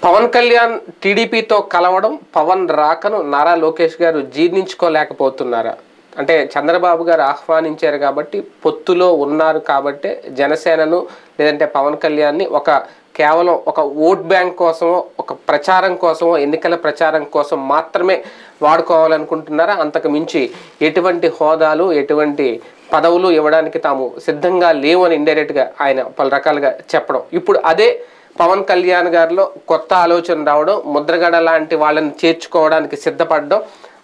పవన్ కళ్యాణ్ టీడీపీతో కలవడం, పవన్ రాకను నారా లోకేష్ గారు జీర్ణించుకోలేకపోతున్నారా? అంటే చంద్రబాబు గారు ఆహ్వానించారు కాబట్టి, పొత్తులో ఉన్నారు కాబట్టి జనసేనను లేదంటే పవన్ కళ్యాణ్ని కేవలం ఒక ఓట్ బ్యాంక్ కోసమో, ఒక ప్రచారం కోసమో, ఎన్నికల ప్రచారం కోసం మాత్రమే వాడుకోవాలనుకుంటున్నారా? అంతకు మించి ఎటువంటి హోదాలు, ఎటువంటి పదవులు ఇవ్వడానికి తాము సిద్ధంగా లేవు అని ఇండైరెక్ట్గా ఆయన పలు రకాలుగా చెప్పడం. ఇప్పుడు అదే పవన్ కళ్యాణ్ గారిలో కొత్త ఆలోచన రావడం, ముద్రగడ లాంటి వాళ్ళని చేర్చుకోవడానికి సిద్ధపడడం,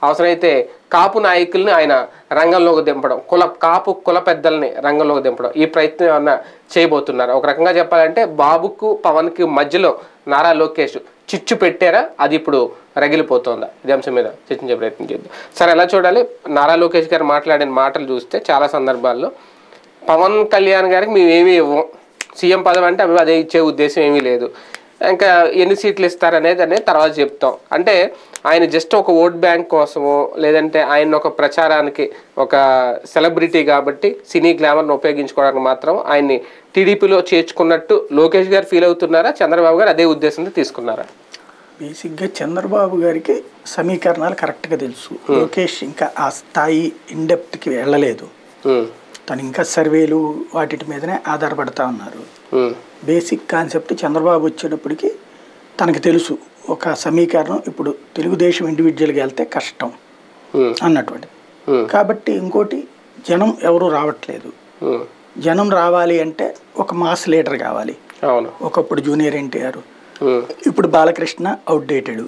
అవసరమైతే కాపు నాయకుల్ని ఆయన రంగంలోకి దింపడం, కాపు కుల పెద్దల్ని రంగంలోకి దింపడం, ఈ ప్రయత్నం ఏమన్నా చేయబోతున్నారు? ఒక రకంగా చెప్పాలంటే బాబుకు పవన్కి మధ్యలో నారా లోకేష్ చిచ్చు పెట్టారా? అది ఇప్పుడు రగిలిపోతుందా? ఇది అంశం మీద చర్చించే ప్రయత్నం చేద్దాం. సరే, ఎలా చూడాలి? నారా లోకేష్ గారు మాట్లాడిన మాటలు చూస్తే చాలా సందర్భాల్లో పవన్ కళ్యాణ్ గారికి మేమేమీ ఇవ్వం, సీఎం పదవి అంటే అదే ఇచ్చే ఉద్దేశం ఏమీ లేదు, ఇంకా ఎన్ని సీట్లు ఇస్తారనేది తర్వాత చెప్తాం. అంటే ఆయన జస్ట్ ఒక ఓట్ బ్యాంక్ కోసమో, లేదంటే ఆయన ఒక ప్రచారానికి ఒక సెలబ్రిటీ కాబట్టి సినీ గ్లామర్ను ఉపయోగించుకోవడానికి మాత్రం ఆయన్ని టీడీపీలో చేర్చుకున్నట్టు లోకేష్ గారు ఫీల్ అవుతున్నారా? చంద్రబాబు గారు అదే ఉద్దేశంతో తీసుకున్నారా? బేసిక్గా చంద్రబాబు గారికి సమీకరణాలు కరెక్ట్గా తెలుసు. లోకేష్ ఇంకా ఆ స్థాయి ఇన్డెప్త్కి వెళ్ళలేదు. తను ఇంకా సర్వేలు వాటి మీదనే ఆధారపడతా ఉన్నారు. బేసిక్ కాన్సెప్ట్ చంద్రబాబు వచ్చేటప్పటికి తనకు తెలుసు ఒక సమీకరణం ఇప్పుడు తెలుగుదేశం ఇండివిజువల్గా వెళ్తే కష్టం అన్నటువంటి. కాబట్టి ఇంకోటి, జనం ఎవరు రావట్లేదు. జనం రావాలి అంటే ఒక మాస్ లీడర్ కావాలి. ఒకప్పుడు జూనియర్ ఎన్టీఆర్, ఇప్పుడు బాలకృష్ణ అవుట్డేటెడ్.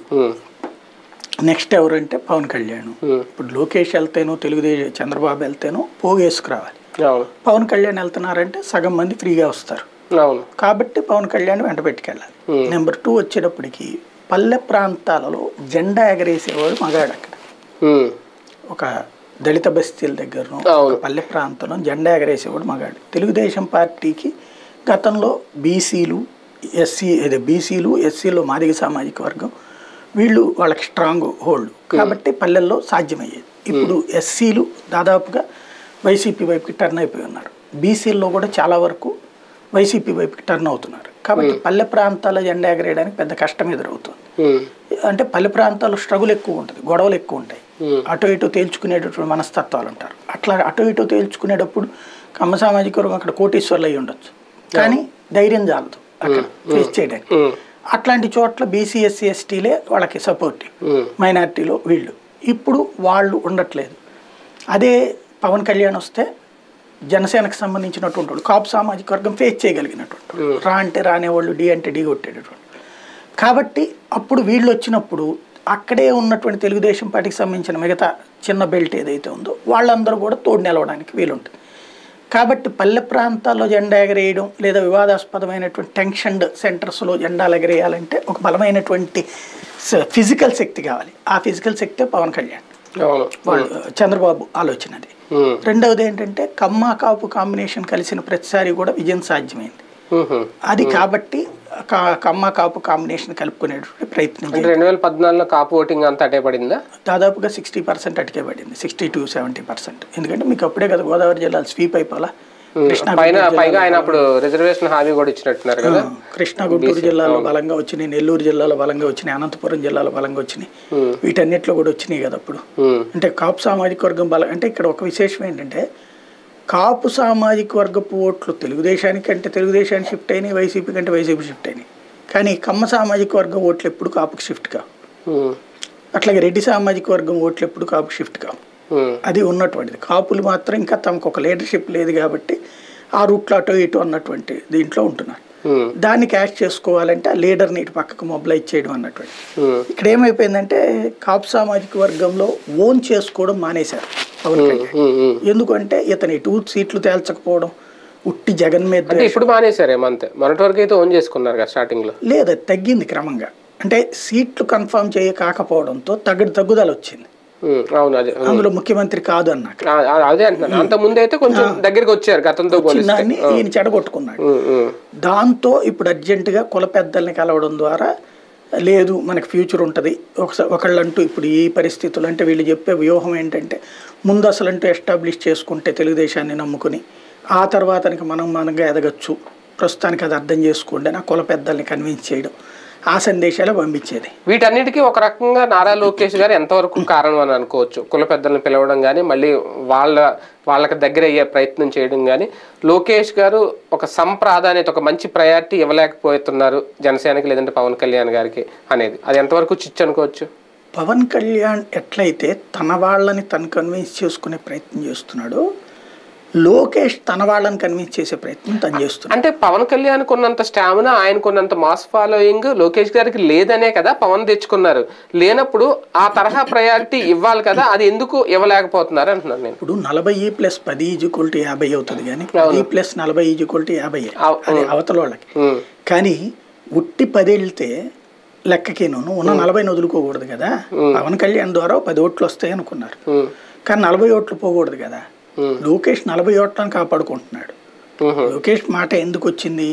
నెక్స్ట్ ఎవరంటే పవన్ కళ్యాణ్. ఇప్పుడు లోకేష్ వెళ్తేనో తెలుగుదేశం చంద్రబాబు వెళ్తేనో పోగేసుకురావాలి. పవన్ కళ్యాణ్ వెళ్తున్నారంటే సగం మంది ఫ్రీగా వస్తారు. కాబట్టి పవన్ కళ్యాణ్ వెంట పెట్టుకెళ్ళాలి. నెంబర్ 2 వచ్చేటప్పటికి పల్లె ప్రాంతాలలో జెండా ఎగరేసేవాడు మగాడు. అక్కడ ఒక దళిత బస్తీల దగ్గరను పల్లె ప్రాంతంలో జెండా ఎగరేసేవాడు మగాడు. తెలుగుదేశం పార్టీకి గతంలో బీసీలు ఎస్సీలో మాదిగ సామాజిక వర్గం వీళ్ళు వాళ్ళకి స్ట్రాంగ్ హోల్డ్ కాబట్టి పల్లెల్లో సాధ్యమయ్యేది. ఇప్పుడు ఎస్సీలు దాదాపుగా వైసీపీ వైపుకి టర్న్ అయిపోయి ఉన్నారు. బీసీల్లో కూడా చాలా వరకు వైసీపీ వైపుకి టర్న్ అవుతున్నారు. కాబట్టి పల్లె ప్రాంతాల జెండా ఎగరేయడానికి పెద్ద కష్టం ఎదురవుతుంది. అంటే పల్లె ప్రాంతాల్లో స్ట్రగుల్ ఎక్కువ ఉంటుంది, గొడవలు ఎక్కువ ఉంటాయి, అటు ఇటు తేల్చుకునేటటువంటి మనస్తత్వాలు ఉంటారు. అట్లా అటు ఇటు తేల్చుకునేటప్పుడు కమ్మ సామాజిక వర్గం అక్కడ కోటీశ్వర్లు అయ్యి ఉండొచ్చు, కానీ ధైర్యం చాలదు అక్కడ ఫేస్ చేయడానికి. అట్లాంటి చోట్ల బీసీ ఎస్సీ ఎస్టీలే వాళ్ళకి సపోర్ట్, మైనార్టీలో వీళ్ళు. ఇప్పుడు వాళ్ళు ఉండట్లేదు. అదే పవన్ కళ్యాణ్ వస్తే జనసేనకు సంబంధించినటువంటి వాళ్ళు కాపు సామాజిక వర్గం ఫేస్ చేయగలిగినటువంటి, రా అంటే రానేవాళ్ళు, డి అంటే డి కొట్టేటటువంటి. కాబట్టి అప్పుడు వీళ్ళు వచ్చినప్పుడు అక్కడే ఉన్నటువంటి తెలుగుదేశం పార్టీకి సంబంధించిన మిగతా చిన్న బెల్ట్ ఏదైతే ఉందో వాళ్ళందరూ కూడా తోడు నిలవడానికి వీలుంటుంది. కాబట్టి పల్లె ప్రాంతాల్లో జెండా ఎగరేయడం లేదా వివాదాస్పదమైనటువంటి టెన్షన్ సెంటర్స్లో జెండాలు ఎగరేయాలంటే ఒక బలమైనటువంటి ఫిజికల్ శక్తి కావాలి. ఆ ఫిజికల్ శక్తే పవన్ కళ్యాణ్, వాళ్ళు చంద్రబాబు ఆలోచన అది. రెండవది ఏంటంటే కమ్మ కాపు కాంబినేషన్ కలిసిన ప్రతిసారి కూడా విజయం సాధ్యమైంది అది. కాబట్టి కమ్మ కాపు కాంబినేషన్ కలుపుకునేటువంటి ప్రయత్నం. 2014లో కాపు ఓటింగ్ అంతా అటే పడిందా? దాదాపుగా 60% అటుకే పడింది, 60 to 70%. ఎందుకంటే మీకు అప్పుడే కదా గోదావరి జిల్లాలు స్వీప్ అయిపోలా. పైగా ఆయన అప్పుడు రిజర్వేషన్ హామీ కూడా ఇచ్చినట్టున్నారు కదా. కృష్ణా గుంటూరు జిల్లాలో బలంగా వచ్చినాయి, నెల్లూరు జిల్లాలో బలంగా వచ్చినాయి, అనంతపురం జిల్లాలో బలంగా వచ్చినాయి, వీటన్నిటిలో కూడా వచ్చినాయి కదా అప్పుడు. అంటే కాపు సామాజిక వర్గం బలం. అంటే ఇక్కడ ఒక విశేషం ఏంటంటే కాపు సామాజిక వర్గపు ఓట్లు తెలుగుదేశానికి అంటే తెలుగుదేశానికి షిఫ్ట్ అయినాయి, వైసీపీ కంటే వైసీపీ షిఫ్ట్ అయినాయి. కానీ కమ్మ సామాజిక వర్గం ఓట్లు ఎప్పుడు కాపుకి షిఫ్ట్ కావు. అట్లాగే రెడ్డి సామాజిక వర్గం ఓట్లు ఎప్పుడు కాపుకి షిఫ్ట్ కావు. అది ఉన్నటువంటిది. కాపులు మాత్రం ఇంకా తమకు ఒక లీడర్షిప్ లేదు కాబట్టి ఆ రూట్లో అటు ఇటు అన్నటువంటి దీంట్లో ఉంటున్నారు. దాన్ని క్యాష్ చేసుకోవాలంటే ఆ లీడర్ని ఇటు పక్కకు మొబిలైజ్ చేయడం అన్నటువంటి. ఇక్కడ ఏమైపోయిందంటే కాపు సామాజిక వర్గంలో ఓన్ చేసుకోవడం మానేశారు పవన్ కళ్యాణ్. ఎందుకంటే ఇతను ఇటు సీట్లు తేల్చకపోవడం, ఉట్టి జగన్ మీద ఇప్పుడు మానేశారేమంతే. మొన్నటి వరకు అయితే ఓన్ చేసుకున్నారు కదా స్టార్టింగ్ లో. లేదు, తగ్గింది క్రమంగా. అంటే సీట్లు కన్ఫర్మ్ చేయకపోవడంతో తగ్గుదల వచ్చింది. అందులో ముఖ్యమంత్రి కాదు అన్నాక అదే అంటున్నాను. అంత ముందు అయితే కొంచెం దగ్గరికి వచ్చారు గతంతో దాన్ని ఈయన చెడగొట్టుకున్నాడు. దాంతో ఇప్పుడు అర్జెంటుగా కుల పెద్దల్ని కలవడం ద్వారా లేదు మనకి ఫ్యూచర్ ఉంటుంది ఒకళ్ళంటూ. ఇప్పుడు ఈ పరిస్థితులు అంటే వీళ్ళు చెప్పే వ్యూహం ఏంటంటే ముందు అసలంటూ ఎస్టాబ్లిష్ చేసుకుంటే తెలుగుదేశాన్ని నమ్ముకుని ఆ తర్వాతనికి మనంగా ఎదగచ్చు, ప్రస్తుతానికి అది అర్థం చేసుకోండి నా కుల పెద్దల్ని కన్విన్స్ చేయడం. ఆ సందేశాలు పంపించేది. వీటన్నిటికీ ఒక రకంగా నారా లోకేష్ గారు ఎంతవరకు కారణం అని అనుకోవచ్చు? కుల పెద్దలను పిలవడం కానీ, మళ్ళీ వాళ్ళకి దగ్గర అయ్యే ప్రయత్నం చేయడం కానీ, లోకేష్ గారు ఒక సంప్రాధాన్యత, ఒక మంచి ప్రయారిటీ ఇవ్వలేకపోతున్నారు జనసేనకి లేదంటే పవన్ కళ్యాణ్ గారికి అనేది, అది ఎంతవరకు చిచ్చు అనుకోవచ్చు? పవన్ కళ్యాణ్ ఎట్లయితే తన వాళ్ళని తను కన్విన్స్ చేసుకునే ప్రయత్నం చేస్తున్నాడో, లోకేష్ తన వాళ్ళని కన్విన్స్ చేసే ప్రయత్నం తను చేస్తున్నాడు. అంటే పవన్ కళ్యాణ్ కొన్నంత స్టామినా, ఆయన కొన్నంత మాస్ ఫాలోయింగ్ లోకేష్ గారికి లేదనే కదా పవన్ తెచ్చుకున్నారు. లేనప్పుడు ఆ తరహా ప్రయారిటీ ఇవ్వాలి కదా, అది ఎందుకు ఇవ్వలేకపోతున్నారు అంటున్నాను నేను. ఇప్పుడు 40+10 = 50 అవుతుంది, కానీ 10+40 = 50 అది అవతల వాళ్ళకి. కానీ ఉట్టి 10 వెళ్తే లెక్కకేను ఉన్న 40 వదులుకోకూడదు కదా. పవన్ కళ్యాణ్ ద్వారా 10 ఓట్లు వస్తాయి అనుకున్నారు, కానీ 40 ఓట్లు పోకూడదు కదా. లోకేష్ 40 ఓట్లను కాపాడుకుంటున్నాడు. లోకేష్ మాట ఎందుకు వచ్చింది?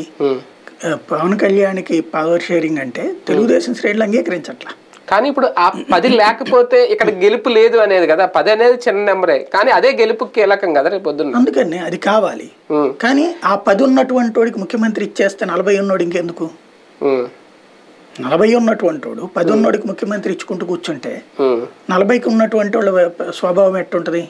పవన్ కళ్యాణ్కి పవర్ షేరింగ్ అంటే తెలుగుదేశం శ్రేణులు అంగీకరించట్లా. కానీ ఇప్పుడు ఆ 10 లేకపోతే ఇక్కడ గెలుపు లేదు అనేది కదా. 10 అనేది చిన్న నెంబరే, కానీ అదే గెలుపు కీలకం కదా రేపు పొద్దున్న. అందుకని అది కావాలి. కానీ ఆ 10 ఉన్నటువంటి వాడికి ముఖ్యమంత్రి ఇచ్చేస్తే 40 ఉన్నోడు ఇంకెందుకు? 40 ఉన్నటువంటి వాడు 10 ఉన్నోడికి ముఖ్యమంత్రి ఇచ్చుకుంటూ కూర్చుంటే 40కి ఉన్నటువంటి వాళ్ళ స్వభావం ఎట్టుంటది?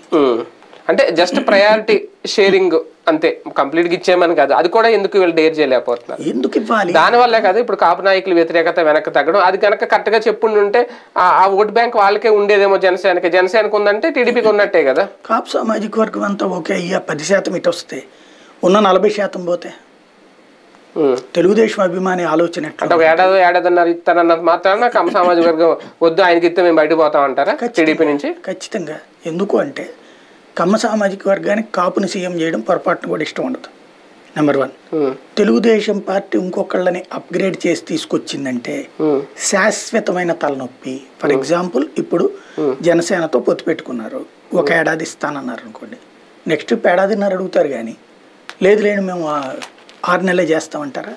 అంటే జస్ట్ ప్రయారిటీ షేరింగ్ అంతే, కంప్లీట్ గా ఇచ్చేయమని కాదు. అది కూడా ఎందుకు వీళ్ళు డేర్ చేయలేకపోతున్నారు? ఎందుకు ఇవ్వాలి? దానివల్లే కదా ఇప్పుడు కాపు నాయకుల వ్యతిరేకత వెనక్కి తగ్గడం. అది కనుక కరెక్ట్ గా చెప్పుంటే ఆ ఓట్ బ్యాంక్ వాళ్ళకే ఉండేదేమో. జనసేనకు ఉందంటే టీడీపీకి ఉన్నట్టే కదా. కాపు సామాజిక వర్గం అంతా ఓకే అయ్యా 10% ఇటు వస్తే ఉన్న 40% పోతే తెలుగుదేశం అభిమాని ఆలోచన అంటే ఒక ఏడాదిన్నర ఇస్తానన్నది మాత్రాన కమ్మ సామాజిక వర్గం వద్దు, ఆయనకి ఇస్తే మేము బయట పోతాం అంటారా టీడీపీ నుంచి? ఖచ్చితంగా. ఎందుకు అంటే కమ్మ సామాజిక వర్గానికి కాపుని సీఎం చేయడం పొరపాటును కూడా ఇష్టం ఉండదు. నెంబర్ 1. తెలుగుదేశం పార్టీ ఇంకొకళ్ళని అప్గ్రేడ్ చేసి తీసుకొచ్చిందంటే శాశ్వతమైన తలనొప్పి. ఫర్ ఎగ్జాంపుల్ ఇప్పుడు జనసేనతో పొత్తు పెట్టుకున్నారు, ఒక ఏడాది ఇస్తానన్నారు అనుకోండి, నెక్స్ట్ ఏడాదిన్నర అడుగుతారు. కానీ లేదు లేండి మేము 6 నెలలే చేస్తామంటారా?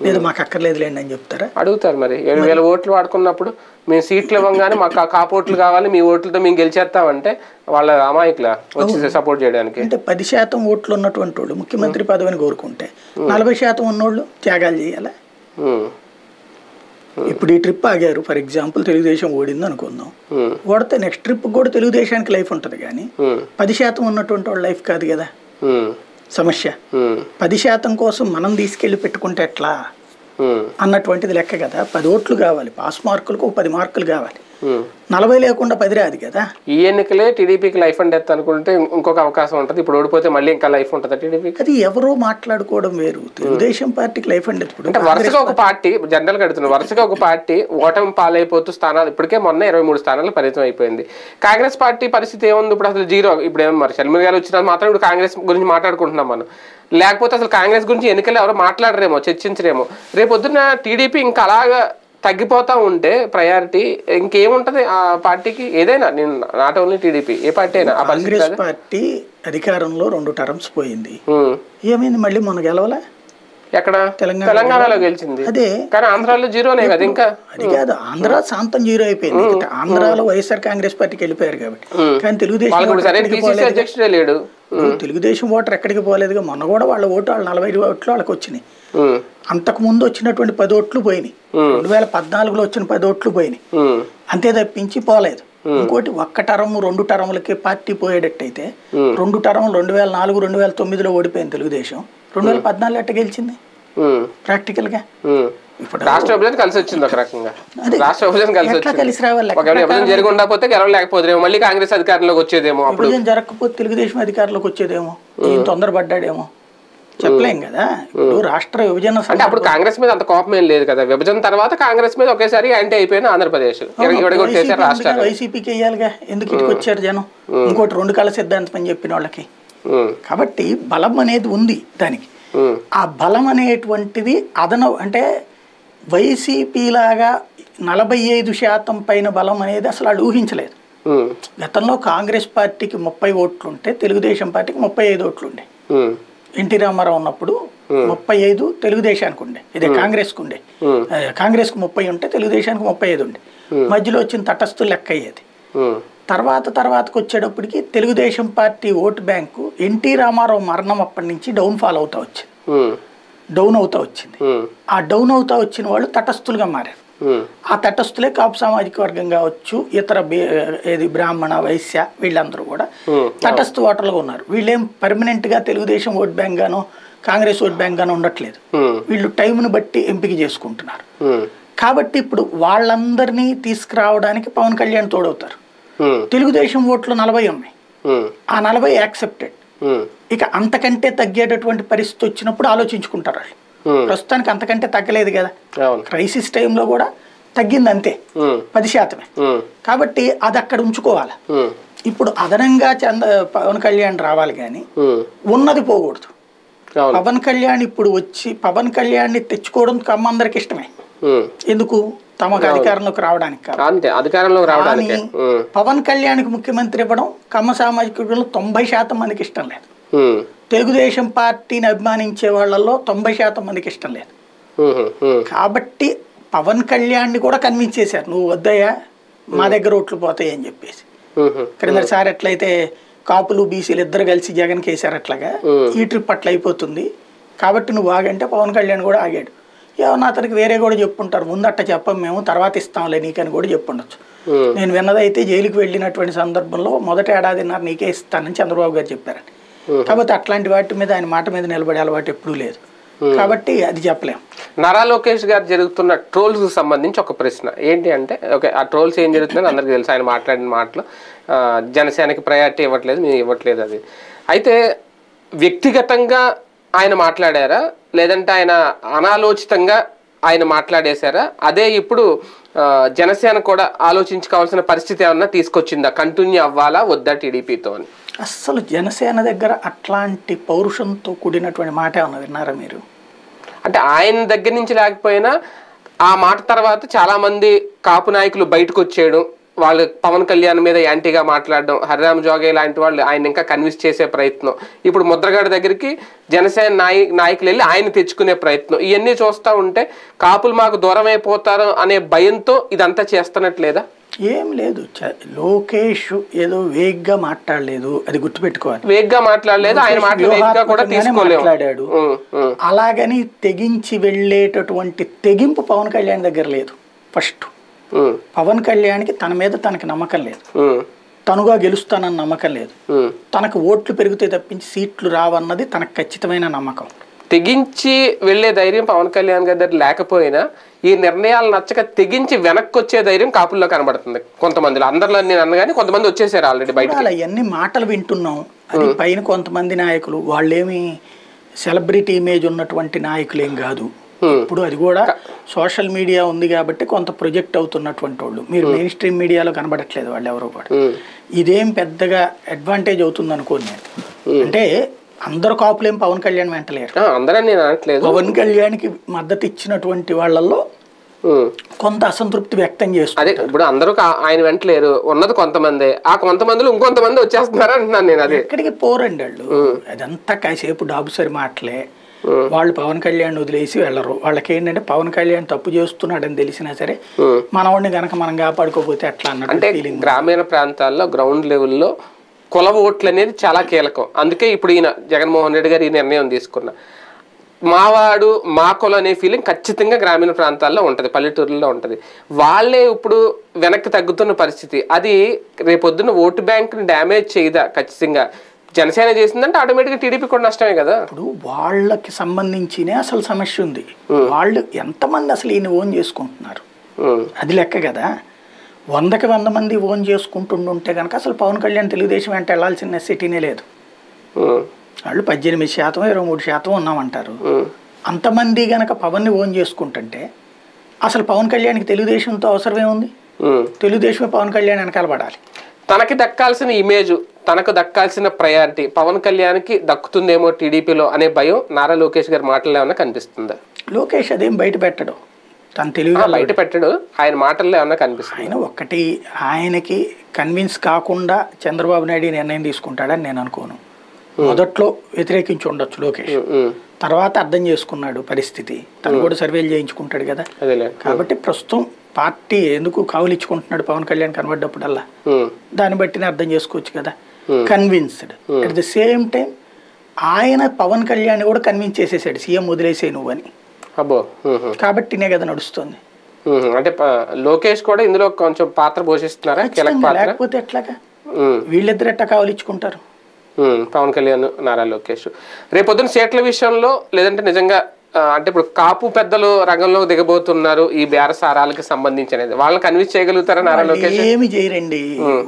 లేదు మాకు అక్కర్లేదులేండి అని చెప్తారా? అడుగుతారు. మరి 7,000 ఓట్లు వాడుకున్నప్పుడు మేము సీట్లు ఇవ్వగానే మాకు కాపోట్లు కావాలి, మీ ఓట్లతో మేము గెలిచేస్తామంటే వాళ్ళ అమాయకుల వచ్చి సపోర్ట్ చేయడానికి. అంటే 10% ఓట్లు ఉన్నటువంటి వాళ్ళు ముఖ్యమంత్రి పదవిని కోరుకుంటే 40% ఉన్నోళ్ళు త్యాగాలు చేయాలా? ఇప్పుడు ఈ ట్రిప్ ఆగారు, ఫర్ ఎగ్జాంపుల్ తెలుగుదేశం ఓడింది అనుకుందాం, ఓడితే నెక్స్ట్ ట్రిప్ కూడా తెలుగుదేశానికి లైఫ్ ఉంటుంది, కానీ 10% ఉన్నటువంటి వాళ్ళ లైఫ్ కాదు కదా సమస్య. 10% కోసం మనం తీసుకెళ్లి పెట్టుకుంటే ఎట్లా అన్నటువంటిది లెక్క కదా. 10 ఓట్లు కావాలి, పాస్ మార్కులకు 10 మార్కులు కావాలి. 40 లేకుండా 10 రాదు కదా. ఈ ఎన్నికలే టీడీపీకి లైఫ్ అండ్ డెత్ అనుకుంటే ఇంకొక అవకాశం ఉంటుంది. ఇప్పుడు ఓడిపోతే మళ్ళీ ఇంకా లైఫ్ ఉంటుంది టీడీపీకి. అది ఎవరో మాట్లాడుకోవడం వేరు. తెలుగుదేశం పార్టీకి లైఫ్ అండ్ డెత్. అంటే వరుసగా ఒక పార్టీ జనరల్ గా అడుగుతున్నారు, వరుసగా ఒక పార్టీ ఓటమి పాలైపోతూ స్థానాలు ఇప్పటికే మొన్న 23 స్థానాలు పరిమితం అయిపోయింది. కాంగ్రెస్ పార్టీ పరిస్థితి ఏముంది? ఇప్పుడు అసలు 0. ఇప్పుడు ఏమో మరి షర్మిల గారు వచ్చిన మాత్రం ఇప్పుడు కాంగ్రెస్ గురించి మాట్లాడుకుంటున్నాం మనం. లేకపోతే అసలు కాంగ్రెస్ గురించి ఎన్నికలు ఎవరో మాట్లాడరేమో, చర్చించరేమో. రేపు పొద్దున్న టీడీపీ ఇంకా అలాగా తగ్గిపోతా ఉంటే ప్రయారిటీ ఇంకేముంటది ఆ పార్టీకి? ఏదైనా నేను not only TDP, A party అయినా. కాంగ్రెస్ పార్టీ అధికారంలో 2 టర్మ్స్ పోయింది, ఏమైంది? మళ్ళీ మొన్న గెలవలే. ఎక్కడ? తెలంగాణలో గెలిచింది. అదే, కానీ ఆంధ్రాలో 0నే కదా. ఇంకా అది కాదు, ఆంధ్ర శాంతం 0 అయిపోయింది. ఆంధ్రాలో వైఎస్ఆర్ కాంగ్రెస్ పార్టీకి వెళ్ళిపోయారు కాబట్టి. కానీ తెలుగుదేశం లేడు. తెలుగుదేశం ఓటర్ ఎక్కడికి పోలేదుగా. మొన్న కూడా వాళ్ళ ఓటు 40 ఓట్లు వాళ్ళకి వచ్చినాయి. అంతకు ముందు వచ్చినటువంటి 10 ఓట్లు పోయినాయి. 2014లో వచ్చిన 10 ఓట్లు పోయినాయి, అంతే తప్పించి పోలేదు. ఇంకోటి 1 టర్మ్ 2 టర్ములకి పార్టీ పోయేటట్టయితే 2 టర్ములు 2004 2009లో ఓడిపోయింది తెలుగుదేశం. 2014 ఎట్ట గెలిచింది ప్రాక్టికల్ గా? ఇప్పుడు రాష్ట్ర విభజన కలిసి వచ్చింది ఒక రకంగా. రాష్ట్ర విభజన కలిసి రావాలి. విభజన జరిగి ఉండకపోతే గెలవలేకపోతేమో, మళ్ళీ కాంగ్రెస్ అధికారంలోకి వచ్చేదేమో. విభజన జరగకపోతే తెలుగుదేశం అధికారంలోకి వచ్చేదేమో. తొందరపడ్డాడేమో చెప్పలేం కదా. ఇప్పుడు రాష్ట్ర విభజన అంటే అప్పుడు కాంగ్రెస్ మీద అంత కోపం ఏం లేదు కదా. విభజన తర్వాత కాంగ్రెస్ మీద ఒకేసారి యాంటీ అయిపోయింది ఆంధ్రప్రదేశ్. వైసీపీకి వేయాలిగా, ఎందుకు ఇటుకు వచ్చారు జనం? ఇంకోటి 2 కళ సిద్ధాంతం అని చెప్పిన వాళ్ళకి. కాబట్టి బలం అనేది ఉంది దానికి. ఆ బలం అనేటువంటిది అంటే వైసీపీ లాగా 45% పైన బలం అనేది అసలు వాళ్ళు ఊహించలేదు. గతంలో కాంగ్రెస్ పార్టీకి 30 ఓట్లు ఉంటే తెలుగుదేశం పార్టీకి 35 ఓట్లు ఉండే. ఎన్టీ రామారావు ఉన్నప్పుడు 35 తెలుగుదేశానికి ఉండే, ఇదే కాంగ్రెస్కి ఉండే. కాంగ్రెస్కి 30 ఉంటే తెలుగుదేశానికి 35 ఉండే. మధ్యలో వచ్చిన తటస్థులు లెక్క అయ్యేది. తర్వాతకు వచ్చేటప్పటికి Telugu Desam party vote bank NT Rama Rao మరణం అప్పటి నుంచి డౌన్ అవుతా వచ్చింది. ఆ డౌన్ అవుతా వచ్చిన వాళ్ళు తటస్థులుగా మారారు. ఆ తటస్థులే కాపు సామాజిక వర్గం కావచ్చు, ఇతర ఏది బ్రాహ్మణ వైశ్య వీళ్ళందరూ కూడా తటస్థ ఓటర్లుగా ఉన్నారు. వీళ్ళేం పర్మనెంట్గా తెలుగుదేశం ఓట్ బ్యాంక్ గానో కాంగ్రెస్ ఓట్ బ్యాంక్ గానో ఉండట్లేదు. వీళ్ళు టైంను బట్టి ఎంపిక చేసుకుంటున్నారు. కాబట్టి ఇప్పుడు వాళ్ళందరినీ తీసుకురావడానికి పవన్ కళ్యాణ్ తోడవుతారు. తెలుగుదేశం ఓట్లు 40 ఉన్నాయి, ఆ 40 యాక్సెప్టెడ్. ఇక అంతకంటే తగ్గేటటువంటి పరిస్థితి వచ్చినప్పుడు ఆలోచించుకుంటారు వాళ్ళు. ప్రస్తుతానికి అంతకంటే తగ్గలేదు కదా, క్రైసిస్ టైంలో కూడా తగ్గింది అంతే 10%. కాబట్టి అది అక్కడ ఉంచుకోవాలి. ఇప్పుడు అదనంగా పవన్ కళ్యాణ్ రావాలి కానీ ఉన్నది పోకూడదు. పవన్ కళ్యాణ్ ఇప్పుడు వచ్చి పవన్ కళ్యాణ్ తెచ్చుకోవడం కమ్మందరికి ఇష్టమే. ఎందుకు? తమకు అధికారంలోకి రావడానికి. కానీ పవన్ కళ్యాణ్కి ముఖ్యమంత్రి ఇవ్వడం కమ్మ సామాజిక వర్గంలో 90% మందికి ఇష్టం లేదు. తెలుగుదేశం పార్టీని అభిమానించే వాళ్ళల్లో 90% మందికి ఇష్టం లేదు. కాబట్టి పవన్ కళ్యాణ్ని కూడా కన్విన్స్ చేశారు, నువ్వు వద్దయ్యా మా దగ్గర ఓట్లు పోతాయి అని చెప్పేసి. క్రిందసారి ఎట్లయితే కాపులు బీసీలు ఇద్దరు కలిసి జగన్కి వేసారు, అట్లాగా ఈ ట్రిప్ అట్లా అయిపోతుంది. కాబట్టి నువ్వు ఆగంటే పవన్ కళ్యాణ్ కూడా ఆగాడు. ఏమన్నా అతనికి వేరే కూడా చెప్పుంటారు, ముందు అట్ట చెప్పం మేము తర్వాత ఇస్తాంలే నీకని కూడా చెప్పుండొచ్చు. నేను విన్నదైతే జైలుకి వెళ్ళినటువంటి సందర్భంలో మొదటి ఏడాదిన్నర నీకే ఇస్తానని చంద్రబాబు గారు చెప్పారని. కాబట్టి అట్లాంటి వాటి మీద ఆయన మాట మీద నిలబడే అలవాటు ఎప్పుడూ లేదు. కాబట్టి అది చెప్పలేం. నారా లోకేష్ గారు జరుగుతున్న ట్రోల్స్ సంబంధించి ఒక ప్రశ్న ఏంటి అంటే, ఓకే ఆ ట్రోల్స్ ఏం జరుగుతుందని అందరికీ తెలుసు. ఆయన మాట్లాడిన మాటలు జనసేనకి ప్రయారిటీ ఇవ్వట్లేదు, మేము ఇవ్వట్లేదు అది. అయితే వ్యక్తిగతంగా ఆయన మాట్లాడారా, లేదంటే ఆయన అనాలోచితంగా ఆయన మాట్లాడేశారా? అదే ఇప్పుడు జనసేన కూడా ఆలోచించుకోవాల్సిన పరిస్థితి ఏమన్నా తీసుకొచ్చిందా, కంటిన్యూ అవ్వాలా వద్దా టీడీపీతో అని? అస్సలు జనసేన దగ్గర అట్లాంటి పౌరుషంతో కూడినటువంటి మాట ఏమన్నా విన్నారా మీరు? అంటే ఆయన దగ్గర నుంచి లేకపోయినా ఆ మాట తర్వాత చాలా మంది కాపు నాయకులు బయటకు వచ్చేయడం, వాళ్ళు పవన్ కళ్యాణ్ మీద యాంటీగా మాట్లాడడం, హరిరామ్ జోగే లాంటి వాళ్ళు ఆయన ఇంకా కన్విన్స్ చేసే ప్రయత్నం, ఇప్పుడు ముద్రగడ దగ్గరికి జనసేన నాయకులు వెళ్ళి ఆయన తెచ్చుకునే ప్రయత్నం, ఇవన్నీ చూస్తూ ఉంటే కాపులు మాకు దూరం అయిపోతారు అనే భయంతో ఇదంతా చేస్తున్నట్లేదా? ఏం లేదు, లోకేష్ ఏదో వేగ్గా మాట్లాడలేదు, అది గుర్తుపెట్టుకోవాలి. వేగ్గా మాట్లాడలేదు, ఆయన మాట్లాడాడు. అలాగని తెగించి వెళ్ళేటటువంటి తెగింపు పవన్ కళ్యాణ్ దగ్గర లేదు. ఫస్ట్ పవన్ కళ్యాణ్కి తన మీద తనకి నమ్మకం లేదు, తనుగా గెలుస్తానన్న నమ్మకం లేదు, తనకు ఓట్లు పెరిగితే తప్పించి సీట్లు రావన్నది తనకు ఖచ్చితమైన నమ్మకం. తెగించి వెళ్లే ధైర్యం పవన్ కళ్యాణ్ గారి దగ్గర లేకపోయినా ఈ నిర్ణయాలు నచ్చక తెగించి వెనక్కి వచ్చే ధైర్యం కాపుల్లో కనబడుతుంది కొంతమందిలో. అందరిలో నేను అన్నగాని కొంతమంది వచ్చేసారు ఆల్రెడీ బయట. అవన్నీ మాటలు వింటున్నాం. అది పైన కొంతమంది నాయకులు, వాళ్ళేమి సెలబ్రిటీ ఇమేజ్ ఉన్నటువంటి నాయకులు ఏం కాదు. ఇప్పుడు అది కూడా సోషల్ మీడియా ఉంది కాబట్టి కొంత ప్రొజెక్ట్ అవుతున్నటువంటి వాళ్ళు. మీరు మెయిన్ స్ట్రీమ్ మీడియాలో కనబడట్లేదు వాళ్ళు ఎవరో కూడా. ఇదేం పెద్దగా అడ్వాంటేజ్ అవుతుంది అనుకోని నేను. అంటే అందరు కాపులేం పవన్ కళ్యాణ్ వెంటలేరు. పవన్ కళ్యాణ్కి మద్దతు ఇచ్చినటువంటి వాళ్ళల్లో కొంత అసంతృప్తి వ్యక్తం చేస్తారు. అదే ఇప్పుడు అందరూ ఆయన వెంటలేరు, ఉన్నది కొంతమంది, ఆ కొంతమందిలో ఇంకొంతమంది వచ్చేస్తున్నారు అంటున్నాను నేను. అది ఎక్కడికి పోరండి వాళ్ళు, అదంతా కాసేపు డాబుసరి మాటలే. వాళ్ళు పవన్ కళ్యాణ్ వదిలేసి వెళ్ళరు. వాళ్ళకి ఏంటంటే పవన్ కళ్యాణ్ తప్పు చేస్తున్నాడని తెలిసినా సరే మనవాడిని గనక మనం కాపాడుకోకపోతే అట్లా అన్నట్టు. అంటే గ్రామీణ ప్రాంతాల్లో గ్రౌండ్ లెవెల్లో కుల ఓట్లు అనేది చాలా కీలకం. అందుకే ఇప్పుడు ఈయన జగన్మోహన్ రెడ్డి గారు ఈ నిర్ణయం తీసుకున్న మావాడు మా కుల అనే ఫీలింగ్ ఖచ్చితంగా గ్రామీణ ప్రాంతాల్లో ఉంటుంది, పల్లెటూరుల్లో ఉంటుంది. వాళ్ళే ఇప్పుడు వెనక్కి తగ్గుతున్న పరిస్థితి. అది రేపొద్దున ఓటు బ్యాంక్ని డ్యామేజ్ చేయదా? ఖచ్చితంగా జనసేన చేసిందంటే ఆటోమేటిక్గా టీడీపీ కూడా నష్టమే కదా. ఇప్పుడు వాళ్ళకి సంబంధించినే అసలు సమస్య ఉంది. వాళ్ళు ఎంతమంది అసలు ఈయన ఓన్ చేసుకుంటున్నారు అది లెక్క కదా. 100కి 100 మంది ఓన్ చేసుకుంటుంటే కనుక అసలు పవన్ కళ్యాణ్ తెలుగుదేశం వెంట వెళ్లాల్సిన నెసెసిటీనే లేదు. వాళ్ళు 18%, 23% ఉన్నామంటారు. అంతమంది గనక పవన్ని ఓన్ చేసుకుంటుంటే అసలు పవన్ కళ్యాణ్కి తెలుగుదేశంతో అవసరమే ఉంది? తెలుగుదేశమే పవన్ కళ్యాణ్ వెనకాల పడాలి. తనకి దక్కాల్సిన ఇమేజ్, తనకు దక్కాల్సిన ప్రయారిటీ పవన్ కళ్యాణ్కి దక్కుతుందేమో టీడీపీలో అనే భయం నారా లోకేష్ గారి మాటల్లో ఏమన్నా కనిపిస్తుందా? లోకేష్ అదేం బయట పెట్టడు, తను తెలుగుగా బయట పెట్టడు, ఆయన మాటల్లో ఏమన్నా కనిపిస్తుంది. ఆయన ఒక్కటి, ఆయనకి కన్విన్స్ కాకుండా చంద్రబాబు నాయుడు నిర్ణయం తీసుకుంటాడని నేను అనుకోను. మొదట్లో వ్యతిరేకించి ఉండొచ్చు లోకేష్, తర్వాత అర్థం చేసుకున్నాడు పరిస్థితి, తను కూడా సర్వేలు చేయించుకుంటాడు కదా. కాబట్టి ప్రస్తుతం పార్టీ ఎందుకు కావులిచ్చుకుంటున్నాడు పవన్ కళ్యాణ్ కనబడ్డప్పుడల్లా, దాన్ని బట్టినే అర్థం చేసుకోవచ్చు కదా. Convinced at the same time ఆయన పవన్ కళ్యాణ్ కూడా కన్విన్స్ చేసేసాడు, సీఎం వదిలేసే నువ్వు అని. కాబట్టినే కదా నడుస్తుంది. అంటే లోకేష్ కూడా ఇందులో కొంచెం పాత్ర పోషిస్తున్నారా, కీలక పాత్ర? లేకపోతే ఎట్లాగా వీళ్ళిద్దరు ఎట్లా కావలించుకుంటారు? పవన్ కళ్యాణ్, నారా లోకేష్ రేపొద్దున సీట్ల విషయంలో, లేదంటే నిజంగా అంటే ఇప్పుడు కాపు పెద్దలు రంగంలో దిగబోతున్నారు ఈ బేరసారాలకి సంబంధించి అనేది, వాళ్ళని కన్విన్స్ చేయగలుగుతారా నారా లోకేష్? ఏమి చేయరండి,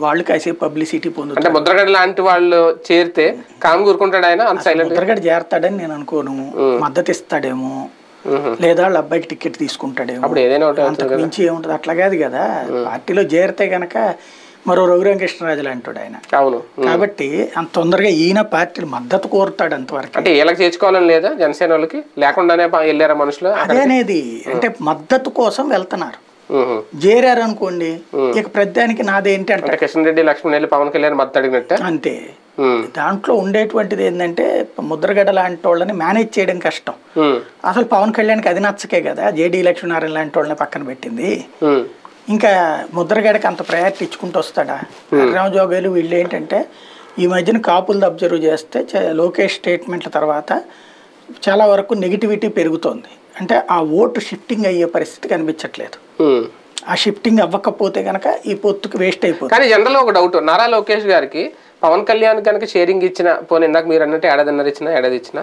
వాళ్ళు కాసేపు పబ్లిసిటీ పొందుతారు. అంటే ముద్రగడ లాంటి వాళ్ళు చేరితే కామ్ కూరుకుంటాడు ఆయన? అంత సైలెంట్ ముద్రగడ చేరతాడని నేను అనుకోను. మద్దతు ఇస్తాడేమో, లేదా వాళ్ళ అబ్బాయికి టికెట్ తీసుకుంటాడేమో, అప్పుడు ఏదైనా అంతకు మించి ఏముంటది? అట్లా కాదు కదా, పార్టీలో చేరితే గనక మరో రఘురామకృష్ణరాజు లాంటి ఆయన. అవును. కాబట్టి అంత తొందరగా ఈయన పార్టీలు మద్దతు కోరుతాడు అంతవరకు. అంటే వీళ్ళకి చేర్చుకోవాలని లేదా జనసేన వాళ్ళకి? లేకుండానే వెళ్ళారా మనుషులు? అదేనేది అంటే మద్దతు కోసం వెళ్తున్నారు. చేరారు అనుకోండి, ఇక ప్రతిదానికి నాదేంటి అంటే కిషన్ రెడ్డి, లక్ష్మణ్ వెళ్ళి పవన్ కళ్యాణ్ మద్దతు అడిగినట్టే అంతే. దాంట్లో ఉండేటువంటిది ఏంటంటే ముద్రగడ లాంటి వాళ్ళని మేనేజ్ చేయడం కష్టం. అసలు పవన్ కళ్యాణ్కి అది నచ్చకే కదా జేడీ లక్ష్మీనారాయణ లాంటి వాళ్ళని పక్కన పెట్టింది. ఇంకా ముద్రగడకి అంత ప్రయారిటీ ఇచ్చుకుంటూ వస్తాడా? రామజోగాలు వీళ్ళు ఏంటంటే ఈ మధ్యన కాపులది అబ్జర్వ్ చేస్తే లోకేష్ స్టేట్మెంట్ల తర్వాత చాలా వరకు నెగిటివిటీ పెరుగుతోంది. అంటే ఆ ఓటు షిఫ్టింగ్ అయ్యే పరిస్థితి కనిపించట్లేదు. ఆ షిఫ్టింగ్ అవ్వకపోతే కనుక ఈ పొత్తుకు వేస్ట్ అయిపోతుంది. కానీ జనరల్ ఒక డౌట్, నారా లోకేష్ గారికి పవన్ కళ్యాణ్ కనుక షేరింగ్ ఇచ్చిన, పోనీ ఇందాక మీరు అన్నట్టు ఏడాది ఇచ్చిన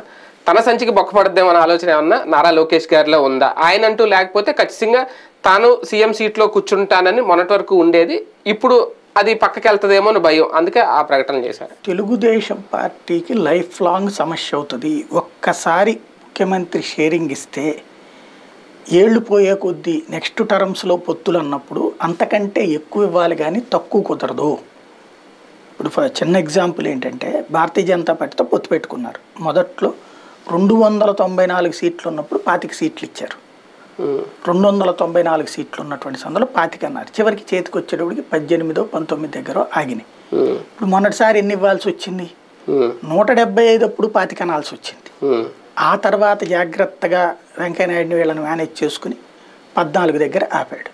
తన సంచికి బొక్కపడద్దేమన్న ఆలోచన ఏమన్నా నారా లోకేష్ గారిలో ఉందా? ఆయన అంటూ లేకపోతే ఖచ్చితంగా తాను సీఎం సీట్లో కూర్చుంటానని మొన్నటి వరకు ఉండేది, ఇప్పుడు అది పక్కకి వెళ్తుందేమో అని భయం, అందుకే ఆ ప్రకటన చేశారు. తెలుగుదేశం పార్టీకి లైఫ్ లాంగ్ సమస్య అవుతుంది. ఒక్కసారి ముఖ్యమంత్రి షేరింగ్ ఇస్తే ఏళ్ళు పోయే కొద్దీ నెక్స్ట్ టర్మ్స్లో పొత్తులు అన్నప్పుడు అంతకంటే ఎక్కువ ఇవ్వాలి కానీ తక్కువ కుదరదు. ఇప్పుడు చిన్న ఎగ్జాంపుల్ ఏంటంటే భారతీయ జనతా పార్టీతో పొత్తు పెట్టుకున్నారు. మొదట్లో 294 సీట్లు ఉన్నప్పుడు 25 సీట్లు ఇచ్చారు. 294 సీట్లు ఉన్నటువంటి సందులో 25 అన్నారు. చివరికి చేతికి వచ్చేటప్పటికి 18, 19 దగ్గర ఆగినాయి. ఇప్పుడు మొన్నటిసారి ఎన్ని ఇవ్వాల్సి వచ్చింది? 175 అప్పుడు 25 అనాల్సి వచ్చింది. ఆ తర్వాత జాగ్రత్తగా వెంకయ్యనాయుడిని వీళ్ళని మేనేజ్ చేసుకుని 14 దగ్గర ఆపాడు.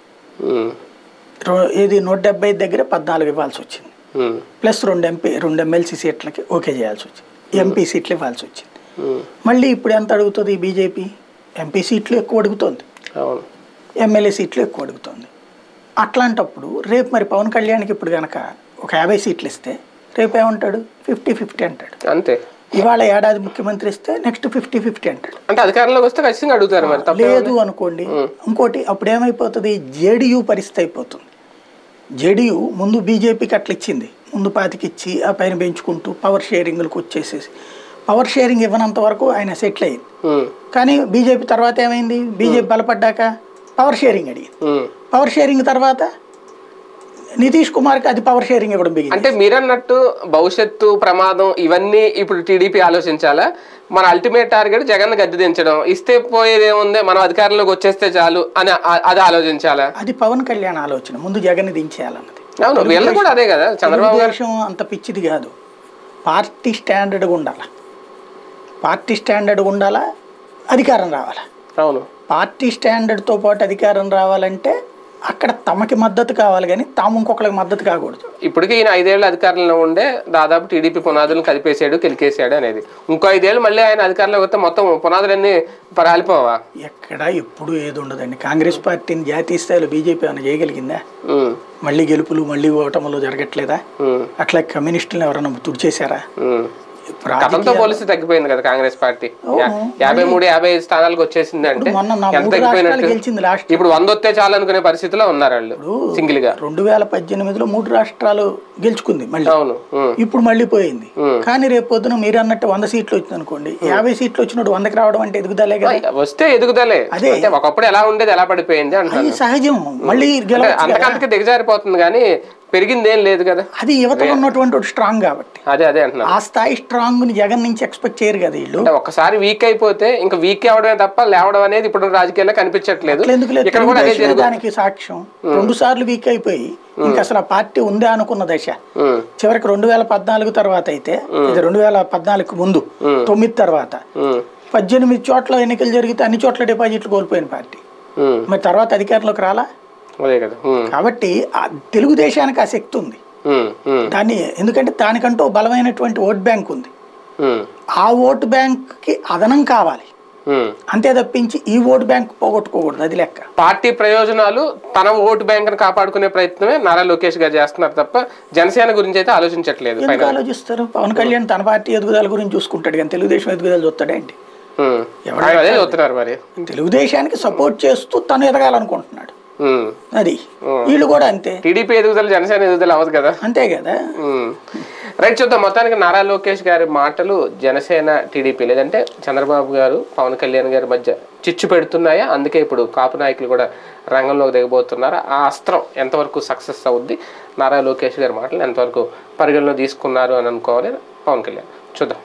ఇది 175 దగ్గర 14 ఇవ్వాల్సి వచ్చింది. ప్లస్ 2 ఎమ్మెల్సీ సీట్లకి ఓకే చేయాల్సి వచ్చింది. ఎంపీ సీట్లు ఇవ్వాల్సి వచ్చింది. మళ్ళీ ఇప్పుడు ఎంత అడుగుతుంది బీజేపీ? ఎంపీ సీట్లు ఎక్కువ అడుగుతోంది, ఎమ్మెల్యే సీట్లు ఎక్కువ అడుగుతుంది. అట్లాంటప్పుడు రేపు మరి పవన్ కళ్యాణ్కి ఇప్పుడు కనుక ఒక 50 సీట్లు ఇస్తే రేపు ఏమంటాడు? 50-50 అంటాడు. అంతే. ఇవాళ ఏడాది ముఖ్యమంత్రి ఇస్తే నెక్స్ట్ 50-50 అంటాడు. అంటే అధికారంలోకి వస్తే ఖచ్చితంగా అడుగుతారు. మరి లేదు అనుకోండి, ఇంకోటి అప్పుడు ఏమైపోతుంది? జేడీయూ పరిస్థితి అయిపోతుంది. జేడీయూ ముందు బీజేపీకి అట్లా ఇచ్చింది, ముందు 25 ఇచ్చి ఆ పైన పెంచుకుంటూ పవర్ షేరింగ్లకు వచ్చేసేసి, పవర్ షేరింగ్ ఇవ్వనంత వరకు ఆయన సెటిల్ అయ్యింది. కానీ బీజేపీ తర్వాత ఏమైంది? బీజేపీ బలపడ్డాక పవర్ షేరింగ్ అడిగింది. పవర్ షేరింగ్ తర్వాత నితీష్ కుమార్కి అది పవర్ షేరింగ్ ఇవ్వడం బిగింది. అంటే మీరన్నట్టు భవిష్యత్తు ప్రమాదం ఇవన్నీ ఇప్పుడు టీడీపీ ఆలోచించాలా? మన అల్టిమేట్ టార్గెట్ జగన్ గద్దె దించడం, ఇస్తే పోయేదేముంది, మనం అధికారంలోకి వచ్చేస్తే చాలు అని అది ఆలోచించాలా? అది పవన్ కళ్యాణ్ ఆలోచన, ముందు జగన్ దించేయాలన్నది. అవును, వీళ్ళు కూడా అదే కదా. చంద్రబాబు గారు అంత పిచ్చిది కాదు. పార్టీ స్టాండర్డ్గా ఉండాలా, పార్టీ స్టాండర్డ్గా ఉండాలా, అధికారం రావాలా. అవును, పార్టీ స్టాండర్డ్తో పాటు అధికారం రావాలంటే అక్కడ తమకి మద్దతు కావాలి కానీ తాము ఇంకొకరికి మద్దతు కాకూడదు. ఇప్పటికీ ఈయన 5 ఏళ్ళు అధికారంలో ఉండే దాదాపు టీడీపీ పునాదులను కలిపేసాడు, కెలికేసాడు అనేది. ఇంకో 5 ఏళ్ళు మళ్ళీ ఆయన అధికారంలోకి వస్తే మొత్తం పునాదులన్నీ రాలిపోవా? ఎక్కడ ఎప్పుడు ఏది ఉండదండి. కాంగ్రెస్ పార్టీని జాతీయ స్థాయిలో బీజేపీ ఏమైనా చేయగలిగిందా? మళ్ళీ గెలుపులు మళ్ళీ ఓటములు జరగట్లేదా? అట్లా కమ్యూనిస్టులను ఎవరైనా తుడిచేశారా? గతంతో పోలిస్తే తగ్గిపోయింది కదా కాంగ్రెస్ పార్టీ. 53-55 స్థానాలకు వచ్చేసింది అంటే ఎంత తగ్గిపోయినట్టు. ఇప్పుడు 100 వస్తే చాలు అనుకునే పరిస్థితిలో ఉన్నారు వాళ్ళు సింగిల్ గా. 2018లో 3 రాష్ట్రాలు గెలుచుకుంది మళ్ళీ. అవును, ఇప్పుడు మళ్ళీ పోయింది. కానీ రేపు పొద్దున మీరు అన్నట్టు 100 సీట్లు వచ్చింది అనుకోండి, 50 సీట్లు వచ్చినట్టు 100కి రావడం అంటే ఎదుగుదలే కదా. వస్తే ఎదుగుదలే. అదే ఒకప్పుడు ఎలా ఉండేది ఎలా పడిపోయింది అంటే సహజం. మళ్ళీ అంతకంతకి దిగజారిపోతుంది కానీ పెరిగింది ఏం లేదు కదా. అది యువతలో ఉన్నటువంటి స్ట్రాంగ్ కాబట్టి అదే అంటున్నా. ఆ స్థాయి స్ట్రాంగ్ ని జగన్ నుంచి ఎక్స్పెక్ట్ చేయరు కదా వీళ్ళు. ఒకసారి వీక్ అయిపోతే ఇంకా వీక్ అవడమే తప్ప లేవడం అనేది ఇప్పుడు రాజకీయాల్లో కనిపించట్లేదు. దానికి సాక్ష్యం 2 సార్లు వీక్ అయిపోయి ఇంకా అసలు ఆ పార్టీ ఉందా అనుకున్న దశ చివరికి 2014 తర్వాత అయితే, 2014 ముందు 9 తర్వాత 18 చోట్ల ఎన్నికలు జరిగితే అన్ని చోట్ల డిపాజిట్లు కోల్పోయిన పార్టీ. మరి తర్వాత అధికారంలోకి రాలా? కాబట్టి తెలుగుదేశానికి ఆ శక్తి ఉంది దాన్ని, ఎందుకంటే దానికంటూ బలమైనటువంటి ఓట్ బ్యాంక్ ఉంది. ఆ ఓటు బ్యాంక్ కి అదనం కావాలి. అంతే తప్పించి ఈ ఓటు బ్యాంక్ పోగొట్టుకోకూడదు, అది లెక్క. పార్టీ ప్రయోజనాలు తన ఓటు బ్యాంక్ కాపాడుకునే ప్రయత్నమే నారా లోకేష్ గారు చేస్తున్నారు తప్ప జనసేన గురించి అయితే ఆలోచించట్లేదు. ఎందుకు ఆలోచిస్తారు? పవన్ కళ్యాణ్ తన పార్టీ ఎదుగుదల గురించి చూసుకుంటాడు కానీ తెలుగుదేశం ఎదుగుదల చూస్తాడేంటి? అదే చూస్తున్నారు మరి. తెలుగుదేశానికి సపోర్ట్ చేస్తూ తను ఎదగాలనుకుంటున్నాడు, అది. వీళ్ళు కూడా అంతే. టీడీపీ ఎదుగుదల జనసేన ఎదుగుదల అవ్వదు కదా, అంతే కదా. రైట్, చూద్దాం. మొత్తానికి నారా లోకేష్ గారి మాటలు జనసేన టీడీపీ లేదంటే చంద్రబాబు గారు పవన్ కళ్యాణ్ గారి మధ్య చిచ్చు పెడుతున్నాయా? అందుకే ఇప్పుడు కాపు నాయకులు కూడా రంగంలోకి దిగబోతున్నారా? ఆ అస్త్రం ఎంతవరకు సక్సెస్ అవుద్ది? నారా లోకేష్ గారి మాటలు ఎంతవరకు పరిగణలో తీసుకున్నారు అని అనుకోవాలి పవన్ కళ్యాణ్. చూద్దాం.